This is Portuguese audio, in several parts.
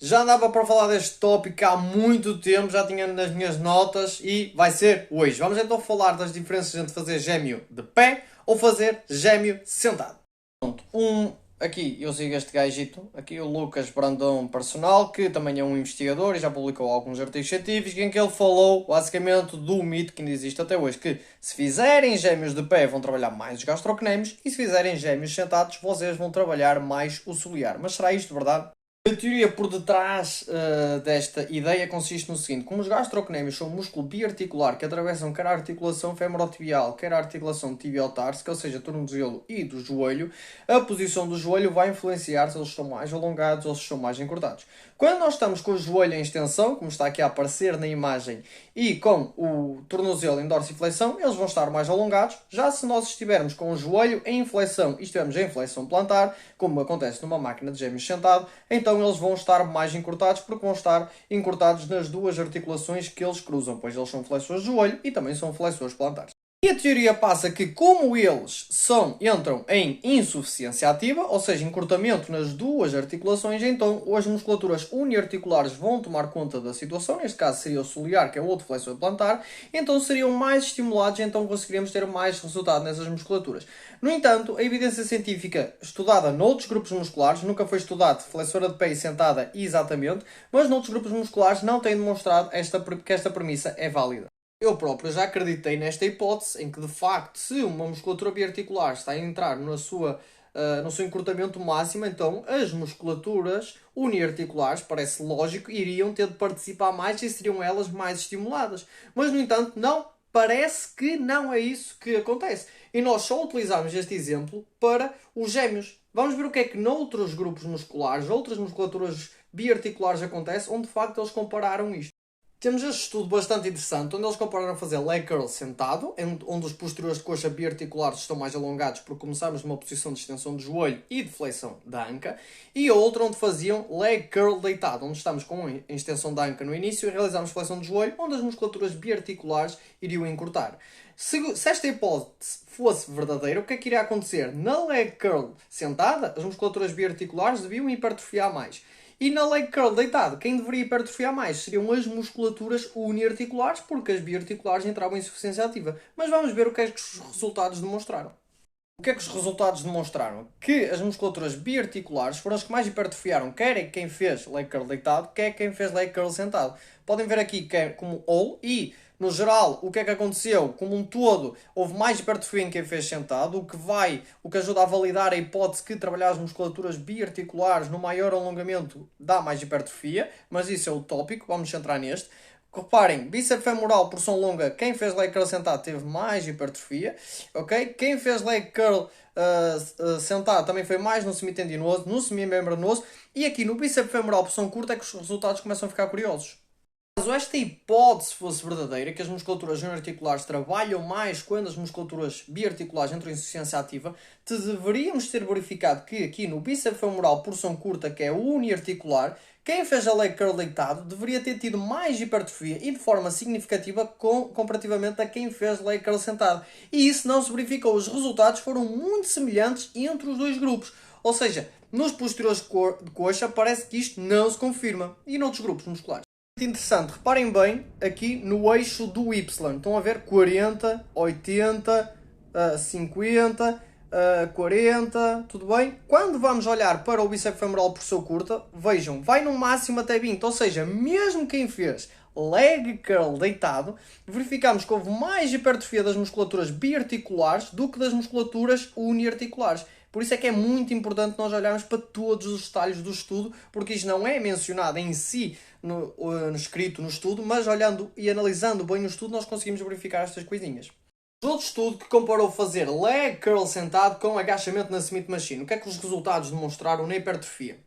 Já andava para falar deste tópico há muito tempo, já tinha nas minhas notas e vai ser hoje. Vamos então falar das diferenças entre fazer gêmeo de pé ou fazer gêmeo sentado. Pronto, aqui eu sigo este gajito, aqui o Lucas Brandão Personal, que também é um investigador e já publicou alguns artigos científicos em que ele falou basicamente do mito que ainda existe até hoje, que se fizerem gêmeos de pé vão trabalhar mais os gastrocnêmios e se fizerem gêmeos sentados vocês vão trabalhar mais o ciliar. Mas será isto verdade? A teoria por detrás desta ideia consiste no seguinte: como os gastrocnêmios são um músculo biarticular que atravessam quer a articulação femorotibial, quer a articulação tibiotarsica, ou seja, tornozelo e do joelho, a posição do joelho vai influenciar se eles estão mais alongados ou se estão mais encurtados. Quando nós estamos com o joelho em extensão, como está aqui a aparecer na imagem, e com o tornozelo em dorsiflexão, eles vão estar mais alongados. Já se nós estivermos com o joelho em flexão e estivermos em flexão plantar, como acontece numa máquina de gêmeos sentado, então eles vão estar mais encurtados porque vão estar encurtados nas duas articulações que eles cruzam, pois eles são flexores de joelho e também são flexores plantares. E a teoria passa que, como eles entram em insuficiência ativa, ou seja, encurtamento nas duas articulações, então as musculaturas uniarticulares vão tomar conta da situação, neste caso seria o ciliar, que é o outro flexor plantar, então seriam mais estimulados, então conseguiríamos ter mais resultado nessas musculaturas. No entanto, a evidência científica estudada noutros grupos musculares, nunca foi estudado flexora de pé e sentada exatamente, mas noutros grupos musculares não tem demonstrado que esta premissa é válida. Eu próprio já acreditei nesta hipótese em que, de facto, se uma musculatura biarticular está a entrar no seu encurtamento máximo, então as musculaturas uniarticulares, parece lógico, iriam ter de participar mais e seriam elas mais estimuladas. Mas, no entanto, não. Parece que não é isso que acontece. E nós só utilizamos este exemplo para os gêmeos. Vamos ver o que é que noutros grupos musculares, outras musculaturas biarticulares acontece, onde de facto eles compararam isto. Temos este estudo bastante interessante, onde eles compararam a fazer leg curl sentado, onde os posteriores de coxa biarticulares estão mais alongados porque começamos numa posição de extensão do joelho e de flexão da anca, e outra onde faziam leg curl deitado, onde estamos com a extensão da anca no início e realizamos flexão do joelho, onde as musculaturas biarticulares iriam encurtar. Se esta hipótese fosse verdadeira, o que é que iria acontecer? Na leg curl sentada, as musculaturas biarticulares deviam hipertrofiar mais. E na leg curl deitado, quem deveria hipertrofiar mais seriam as musculaturas uniarticulares, porque as biarticulares entravam em insuficiência ativa. Mas vamos ver o que é que os resultados demonstraram. O que é que os resultados demonstraram? Que as musculaturas biarticulares foram as que mais hipertrofiaram, quer quem fez leg curl deitado, quer quem fez leg curl sentado. Podem ver aqui que é como all e, no geral, o que é que aconteceu? Como um todo, houve mais hipertrofia em quem fez sentado, o que ajuda a validar a hipótese que trabalhar as musculaturas biarticulares no maior alongamento dá mais hipertrofia, mas isso é o tópico, vamos centrar neste. Reparem, bíceps femoral, porção longa, quem fez leg curl sentado teve mais hipertrofia, ok? Quem fez leg curl sentado também foi mais no semitendinoso, no semimembranoso, e aqui no bíceps femoral, porção curta, é que os resultados começam a ficar curiosos. Caso esta hipótese fosse verdadeira, que as musculaturas uniarticulares trabalham mais quando as musculaturas biarticulares entram em insuficiência ativa, deveríamos ter verificado que aqui no bíceps femoral, porção curta, que é uniarticular, quem fez a leg curl deitado deveria ter tido mais hipertrofia e de forma significativa comparativamente a quem fez leg curl sentado. E isso não se verificou. Os resultados foram muito semelhantes entre os dois grupos. Ou seja, nos posteriores de coxa parece que isto não se confirma. E noutros grupos musculares. Interessante, reparem bem aqui no eixo do Y. Estão a ver 40, 80, 50, 40, tudo bem? Quando vamos olhar para o bíceps femoral por seu curta, vejam, vai no máximo até 20, ou seja, mesmo quem fez leg curl deitado, verificamos que houve mais hipertrofia das musculaturas biarticulares do que das musculaturas uniarticulares. Por isso é que é muito importante nós olharmos para todos os detalhes do estudo, porque isto não é mencionado em si escrito no estudo, mas olhando e analisando bem o estudo nós conseguimos verificar estas coisinhas. Outro estudo que comparou fazer leg curl sentado com agachamento na Smith Machine. O que é que os resultados demonstraram na hipertrofia?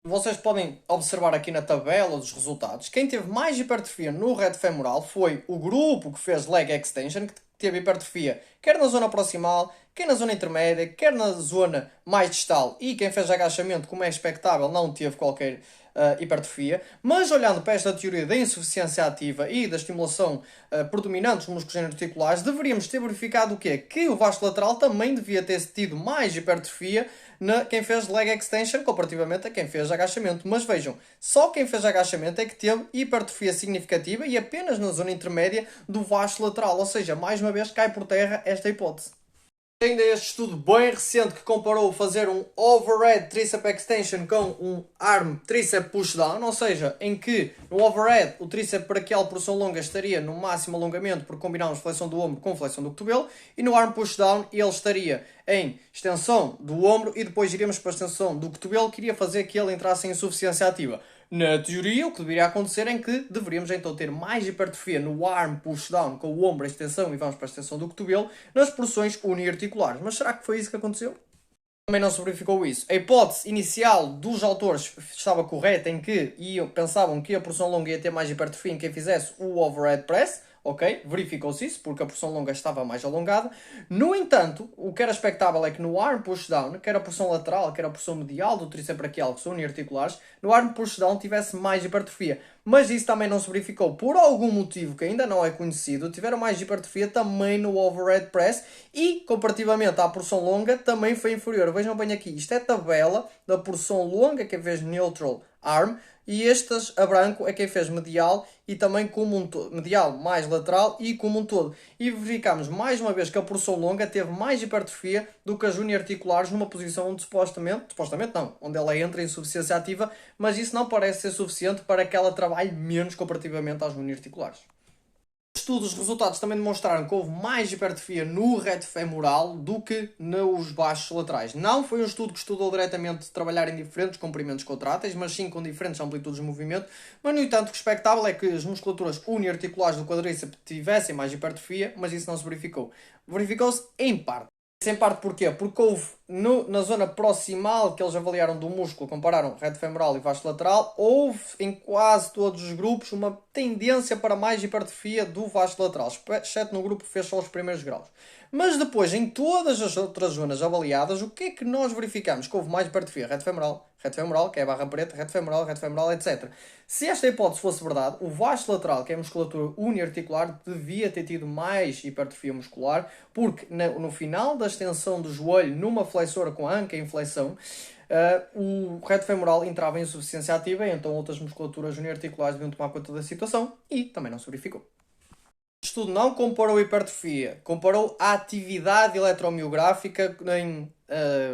Vocês podem observar aqui na tabela dos resultados. Quem teve mais hipertrofia no reto femoral foi o grupo que fez leg extension, que teve hipertrofia quer na zona proximal, quer na zona intermédia, quer na zona mais distal. E quem fez agachamento, como é expectável, não teve qualquer hipertrofia, mas olhando para esta teoria da insuficiência ativa e da estimulação predominante dos músculos articulares, deveríamos ter verificado o quê? Que o vasto lateral também devia ter tido mais hipertrofia quem fez leg extension comparativamente a quem fez agachamento. Mas vejam, só quem fez agachamento é que teve hipertrofia significativa e apenas na zona intermédia do vasto lateral, ou seja, mais uma vez cai por terra esta hipótese. Ainda este estudo bem recente que comparou fazer um overhead tricep extension com um arm tricep pushdown, ou seja, em que no overhead o tríceps braquial por porção longa estaria no máximo alongamento por combinarmos flexão do ombro com flexão do cotovelo, e no arm pushdown ele estaria em extensão do ombro e depois iríamos para a extensão do cotovelo, que iria fazer que ele entrasse em insuficiência ativa. Na teoria, o que deveria acontecer é que deveríamos então ter mais hipertrofia no arm pushdown com o ombro em extensão e vamos para a extensão do cotovelo nas porções uniarticulares. Mas será que foi isso que aconteceu? Também não se verificou isso. A hipótese inicial dos autores estava correta, em que pensavam que a porção longa ia ter mais hipertrofia em quem fizesse o overhead press. Ok, verificou-se isso, porque a porção longa estava mais alongada. No entanto, o que era expectável é que no arm pushdown, quer a porção lateral, quer a porção medial do tríceps braquial, que são uniarticulares, no arm pushdown tivesse mais hipertrofia. Mas isso também não se verificou. Por algum motivo que ainda não é conhecido, tiveram mais hipertrofia também no overhead press e, comparativamente à porção longa, também foi inferior. Vejam bem aqui, isto é tabela da porção longa, que fez neutral arm, e estas a branco é quem fez medial e também como um todo, medial mais lateral e como um todo. E verificamos mais uma vez que a porção longa teve mais hipertrofia do que as uniarticulares numa posição onde supostamente não, onde ela entra em insuficiência ativa, mas isso não parece ser suficiente para que ela trabalhe menos comparativamente às uniarticulares. Estudos, resultados também demonstraram que houve mais hipertrofia no reto femoral do que nos baixos laterais. Não foi um estudo que estudou diretamente trabalhar em diferentes comprimentos contráteis, mas sim com diferentes amplitudes de movimento. Mas, no entanto, o expectável é que as musculaturas uniarticulares do quadríceps tivessem mais hipertrofia, mas isso não se verificou. Verificou-se em parte. Em parte porquê? Porque houve na zona proximal que eles avaliaram do músculo, compararam reto femoral e vasto lateral, houve em quase todos os grupos uma tendência para mais hipertrofia do vasto lateral, exceto no grupo que fez só os primeiros graus. Mas depois, em todas as outras zonas avaliadas, o que é que nós verificamos? Que houve mais hipertrofia reto femoral, que é a barra preta, reto femoral, etc. Se esta hipótese fosse verdade, o vasto lateral, que é a musculatura uniarticular, devia ter tido mais hipertrofia muscular, porque no final da extensão do joelho, numa flexora com a anca em flexão, o reto femoral entrava em insuficiência ativa, e então outras musculaturas uniarticulares deviam tomar conta da situação e também não se verificou. O estudo não comparou hipertrofia, comparou a atividade eletromiográfica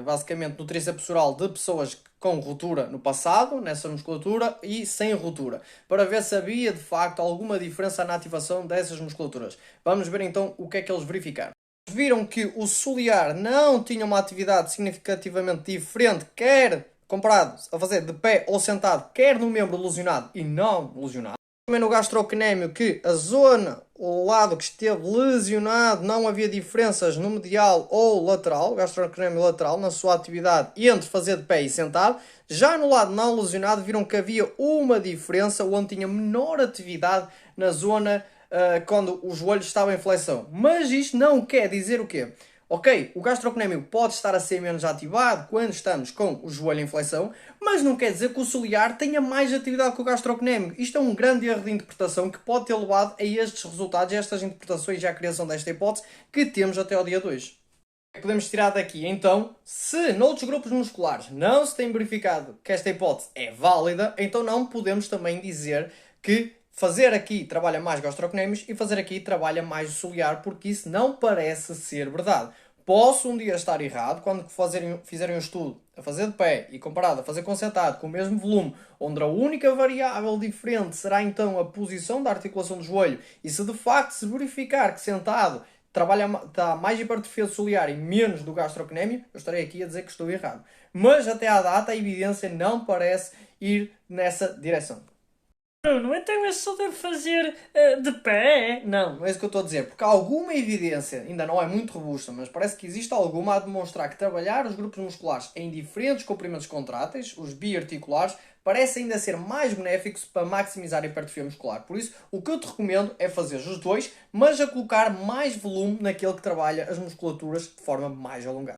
basicamente no tríceps oral de pessoas com ruptura no passado, nessa musculatura, e sem ruptura, para ver se havia de facto alguma diferença na ativação dessas musculaturas. Vamos ver então o que é que eles verificaram. Viram que o solear não tinha uma atividade significativamente diferente, quer comparado a fazer de pé ou sentado, quer no membro lesionado e não lesionado. Também no gastrocnêmio que a zona, o lado que esteve lesionado, não havia diferenças no medial ou lateral, gastrocnêmio lateral, na sua atividade entre fazer de pé e sentado. Já no lado não lesionado viram que havia uma diferença onde tinha menor atividade na zona quando o joelho estava em flexão. Mas isto não quer dizer o quê? Ok, o gastrocnêmio pode estar a ser menos ativado quando estamos com o joelho em flexão, mas não quer dizer que o solear tenha mais atividade que o gastrocnêmio. Isto é um grande erro de interpretação que pode ter levado a estes resultados, a estas interpretações e à criação desta hipótese que temos até ao dia 2. Podemos tirar daqui, então, se noutros grupos musculares não se tem verificado que esta hipótese é válida, então não podemos também dizer que fazer aqui trabalha mais gastrocnêmios e fazer aqui trabalha mais o solear, porque isso não parece ser verdade. Posso um dia estar errado quando fizerem um estudo a fazer de pé e comparado a fazer com sentado com o mesmo volume, onde a única variável diferente será então a posição da articulação do joelho, e se de facto se verificar que sentado está mais hipertrofia solear e menos do gastrocnêmio, eu estarei aqui a dizer que estou errado. Mas até à data a evidência não parece ir nessa direção. Bruno, então eu só devo fazer de pé? Não é isso que eu estou a dizer, porque há alguma evidência, ainda não é muito robusta, mas parece que existe alguma a demonstrar que trabalhar os grupos musculares em diferentes comprimentos contráteis, os biarticulares, parece ainda ser mais benéficos para maximizar a hipertrofia muscular. Por isso, o que eu te recomendo é fazer os dois, mas a colocar mais volume naquele que trabalha as musculaturas de forma mais alongada.